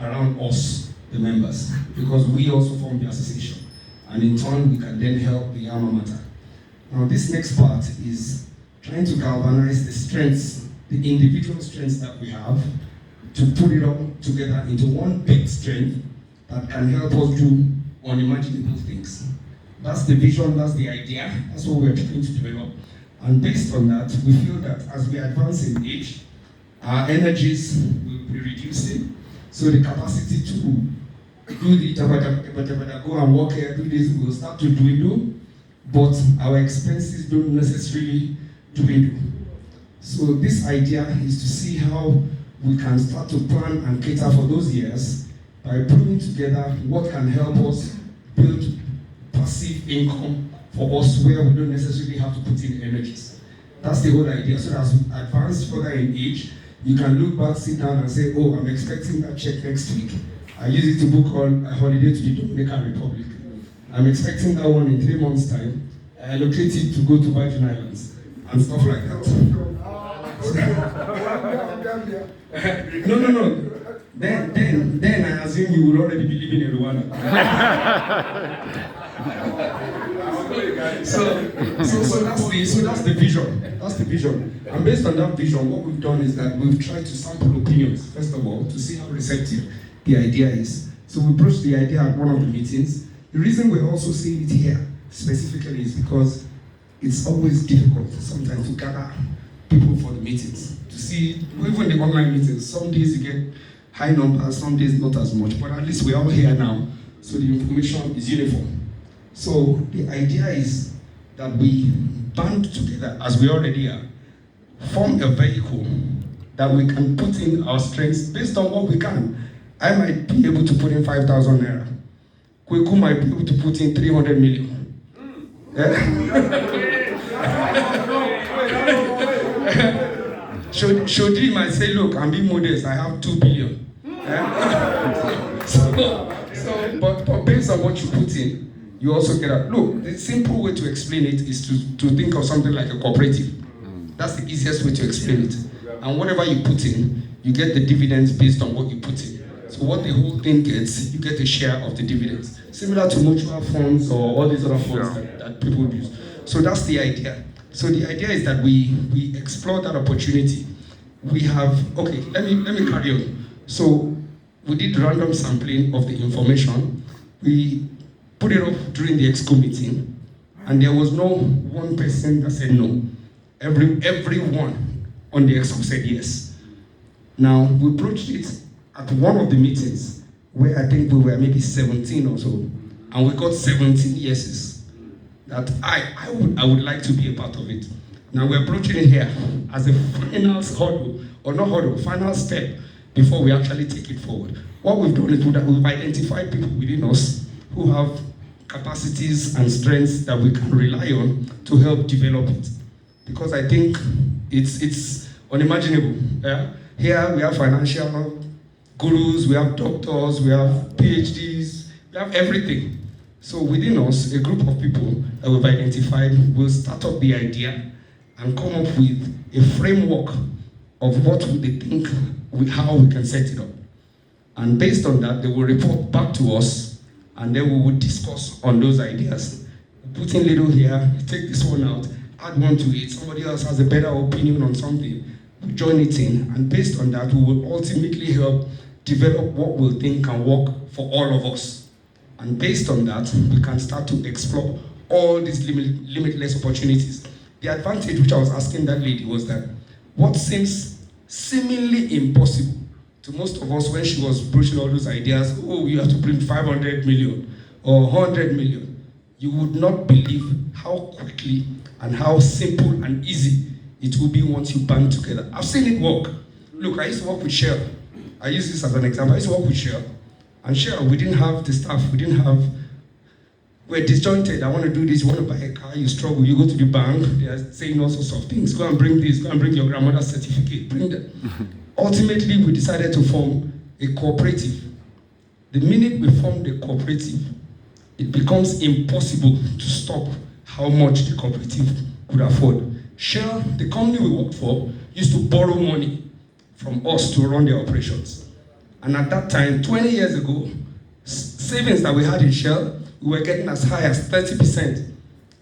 around us, the members, because we also form the association. And in turn, we can then help the alma mater. Now, this next part is trying to galvanize the strengths, the individual strengths that we have, to put it all together into one big strength that can help us do unimaginable things. That's the vision, that's the idea, that's what we're trying to develop. And based on that, we feel that as we advance in age, our energies will be reducing, so the capacity to do the go and work here, do this, will start to dwindle, but our expenses don't necessarily dwindle. So this idea is to see how we can start to plan and cater for those years by putting together what can help us build passive income for us where we don't necessarily have to put in energies. That's the whole idea. So as we advance further in age, you can look back, sit down and say, oh, I'm expecting that check next week. I use it to book on a holiday to the Dominican Republic. I'm expecting that one in 3 months' time. I allocate it to go to Virgin Islands and stuff like that. No. Then I assume you will already be living in Rwanda. So that's the vision. That's the vision. And based on that vision, what we've done is that we've tried to sample opinions, first of all, to see how receptive the idea is. So we broached the idea at one of the meetings. The reason we're also seeing it here specifically is because it's always difficult sometimes to gather people for the meetings. To see, even the online meetings, some days you get high numbers, some days not as much, but at least we're all here now, so the information is uniform. So the idea is that we band together, as we already are, form a vehicle that we can put in our strengths based on what we can. I might be able to put in 5,000 naira. Kweku might be able to put in 300 million. Shodi might say, look, I'm being modest, I have 2 billion. But based on what you put in, you also get a look. The simple way to explain it is to think of something like a cooperative. That's the easiest way to explain it. And whatever you put in, you get the dividends based on what you put in. So what the whole thing gets, you get a share of the dividends. Similar to mutual funds or all these other funds that people use. So that's the idea. So the idea is that we explore that opportunity. We have, okay, let me carry on. So we did random sampling of the information. We put it up during the EXCO meeting, and there was no one person that said no. Everyone on the EXCO said yes. Now, we approached it at one of the meetings where I think we were maybe 17 or so, and we got 17 yeses that I would like to be a part of it. Now we're approaching it here as a final hurdle, or not hurdle, final step before we actually take it forward. What we've done is that we've identified people within us who have capacities and strengths that we can rely on to help develop it. Because I think it's unimaginable. Here we have financial gurus, we have doctors, we have PhDs, we have everything. So within us, a group of people that we've identified will start up the idea and come up with a framework of what they think, how we can set it up. And based on that, they will report back to us, and then we will discuss on those ideas. Put in little here, take this one out, add one to it. Somebody else has a better opinion on something, we join it in, and based on that, we will ultimately help develop what we think can work for all of us. And based on that, we can start to explore all these limitless opportunities. The advantage which I was asking that lady was that what seems seemingly impossible to most of us when she was broaching all those ideas, oh, you have to bring 500 million or 100 million, you would not believe how quickly and how simple and easy it will be once you band together. I've seen it work. Look, I used to work with Shell. I use this as an example. I used to work with Shell. And Shell, we didn't have the staff, we're disjointed. I want to do this, you want to buy a car, you struggle, you go to the bank, they are saying all sorts of things. Go and bring this, go and bring your grandmother's certificate, bring that. Ultimately, we decided to form a cooperative. The minute we formed a cooperative, it becomes impossible to stop how much the cooperative could afford. Shell, the company we worked for, used to borrow money from us to run their operations. And at that time, 20 years ago, savings that we had in Shell, we were getting as high as 30%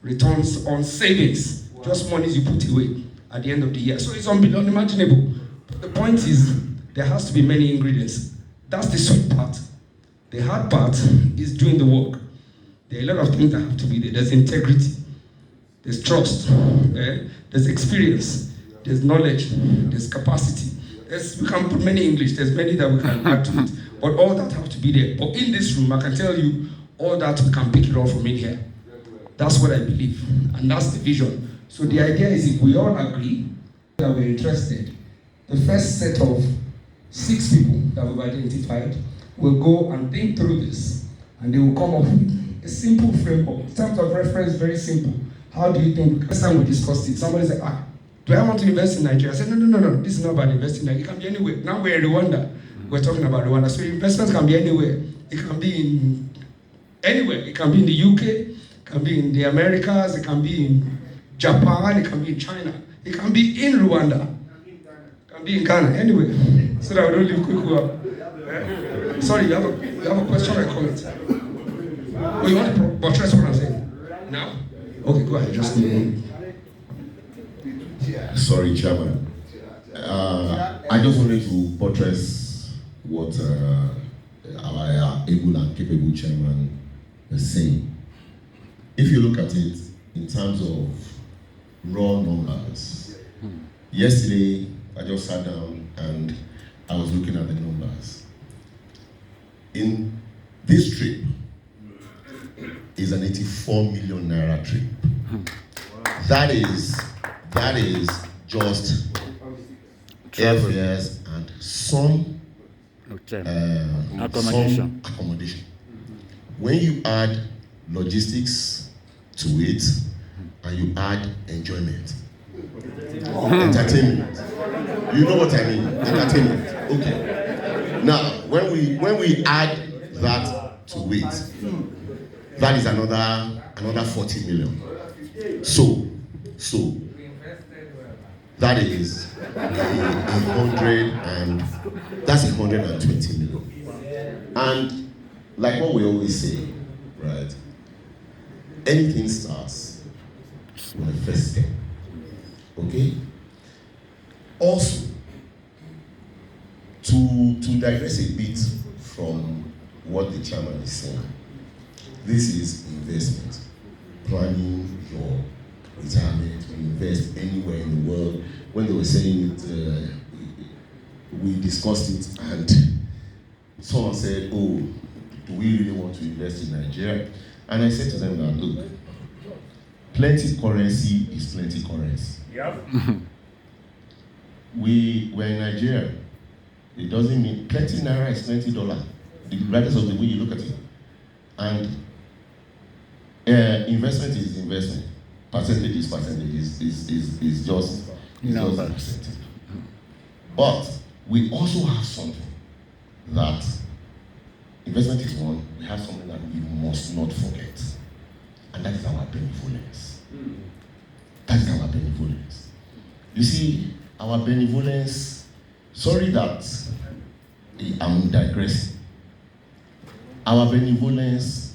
returns on savings, just monies you put away at the end of the year. So it's unimaginable. The point is, there has to be many ingredients. That's the sweet part. The hard part is doing the work. There are a lot of things that have to be there. There's integrity, there's trust, there's experience, there's knowledge, there's capacity. We can put many English, there's many that we can add to it, but all that have to be there. But in this room, I can tell you, all that we can pick it all from in here. That's what I believe, and that's the vision. So the idea is, if we all agree that we're interested, the first set of 6 people that we've identified will go and think through this, and they will come up with a simple framework. In terms of reference, very simple. How do you think? Last time we discussed it, somebody said, do I want to invest in Nigeria? I said, no, this is not about investing in Nigeria. It can be anywhere. Now we're in Rwanda. We're talking about Rwanda. So investments can be anywhere. It can be in anywhere. It can be in the UK, it can be in the Americas, it can be in Japan, it can be in China, it can be in Rwanda, it can be in Ghana, anyway. So that we don't leave quick up. Sorry, you have a question or a comment? Oh, you want to buttress what I'm saying? Now? Okay, go ahead, just Sorry, Chairman. I just wanted to buttress what our able and capable chairman is saying. If you look at it in terms of raw numbers, yesterday I just sat down and I was looking at the numbers. In this trip is an 84 million naira trip. That is just airfares and some accommodation. When you add logistics to it and you add enjoyment, entertainment, you know what I mean? Entertainment. Okay. Now, when we add that to it, that is another 40 million. So that is 120 million. And like what we always say, right? Anything starts with the first step. Okay? Also, to digress a bit from what the chairman is saying, this is investment. Planning your retirement, to invest anywhere in the world. When they were saying it, we discussed it, and someone said, "Oh, do we really want to invest in Nigeria?" And I said to them that, look, plenty currency is plenty currency. Yep. We're in Nigeria. It doesn't mean plenty naira is $20, regardless of the way you look at it. And investment is investment. Percentage is percentage. Is just percentage. But we also have something that investment is one. We have something that we must not forget, and that is our benevolence. That is our benevolence. You see, our benevolence. Sorry that I'm digressing. Our benevolence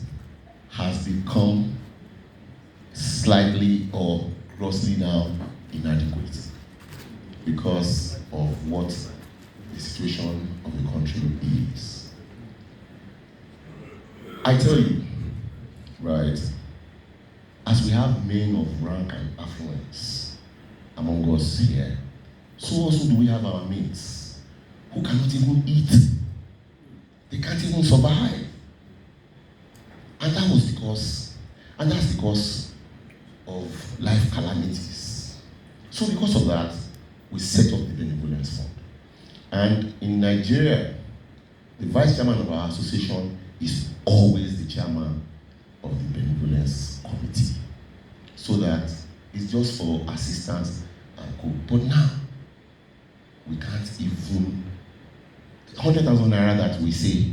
has become slightly or grossly now inadequate because of what the situation of the country is. I tell you, right, as we have men of rank and affluence among us here, so also do we have our mates who cannot even eat. They can't even survive. And that's because of life calamities. So because of that, we set up the benevolence fund. And in Nigeria, the vice chairman of our association is always the chairman of the benevolence committee. So that it's just for assistance and co. But now, we can't even 100,000 naira that we say,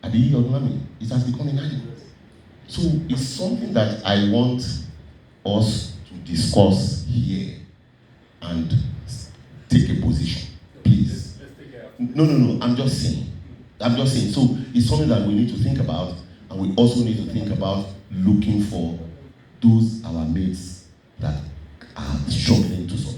it has become inadequate. So it's something that I want us to discuss here and take a position, please. No, I'm just saying. I'm just saying, so it's something that we need to think about, and we also need to think about looking for those our mates that are struggling to survive.